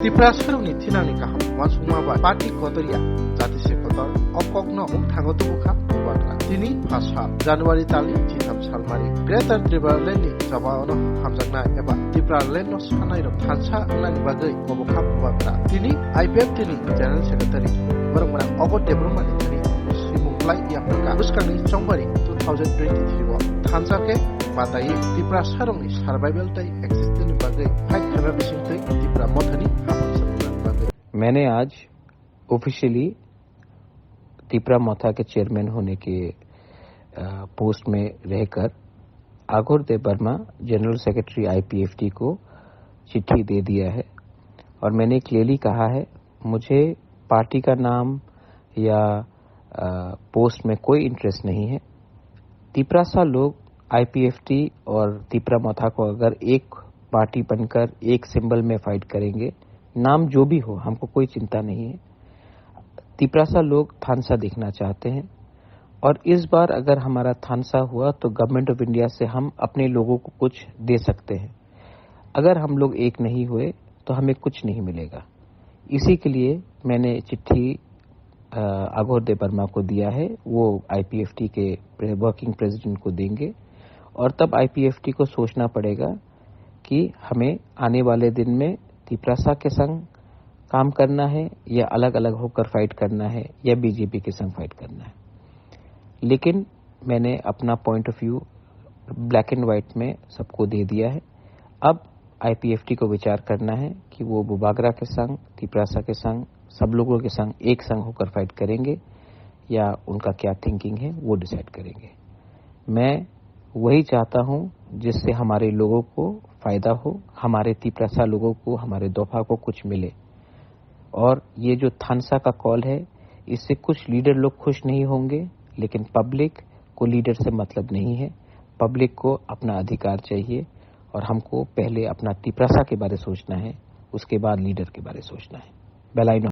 Tipra sarungni thinangni kaham wansungmaba party kotoria jatise kotor okokno umthango tubukha ubatra tini phasa January tali chitham salmari Greater Tripura ni jabaono hamjakna eba Tripura Land no sanai ro thansa nani bagai obokha ubatra tini IPF tini General Secretary barangmana ogo development tini simumplai yapaka buskangni chongbari 2023 wa thansa ke batai Tripura sarungni survival tai existing bagai fight khara bisingtai Tripura mothani मैंने आज officially Tripura मोथा के chairman होने के post में रहकर आघोर देव Verma general secretary IPFT को चिट्ठी दे दिया है और मैंने क्लियरली कहा है मुझे पार्टी का नाम या पोस्ट में कोई इंटरेस्ट नहीं है। त्रिपुरा सा लोग IPFT और त्रिपुरा मोथा को अगर एक पार्टी बनकर एक सिंबल में फाइट करेंगे, नाम जो भी हो हमको कोई चिंता नहीं है। त्रिपुरा लोग थानसा देखना चाहते हैं और इस बार अगर हमारा थानसा हुआ तो गवर्नमेंट ऑफ इंडिया से हम अपने लोगों को कुछ दे सकते हैं। अगर हम लोग एक नहीं हुए तो हमें कुछ नहीं मिलेगा। इसी के लिए मैंने चिट्ठी आघोर देव वर्मा को दिया है। वो IPFT के वर्किंग प्रेसिडेंट को देंगे और तब IPFT को सोचना पड़ेगा कि हमें आने वाले दिन में त्रिपुरा के संग काम करना है या अलग अलग होकर फाइट करना है या बीजेपी के संग फाइट करना है। लेकिन मैंने अपना point of view black and white में सबको दे दिया है। अब IPFT को विचार करना है कि वो बुबागरा के संग, त्रिपुरा के संग, सब लोगों के संग एक संग होकर फाइट करेंगे या उनका क्या थिंकिंग है वो डिसाइड करेंगे। मैं वही चाहता हूं जिससे हमारे लोगों को फायदा हो, हमारे त्रिपुरा लोगों को, हमारे दोफा को कुछ मिले। और ये जो थानसा का कॉल है इससे कुछ लीडर लोग खुश नहीं होंगे, लेकिन पब्लिक को लीडर से मतलब नहीं है। पब्लिक को अपना अधिकार चाहिए और हमको पहले अपना त्रिपुरा के बारे सोचना है, उसके बाद लीडर के बारे सोचना है। बेलाइन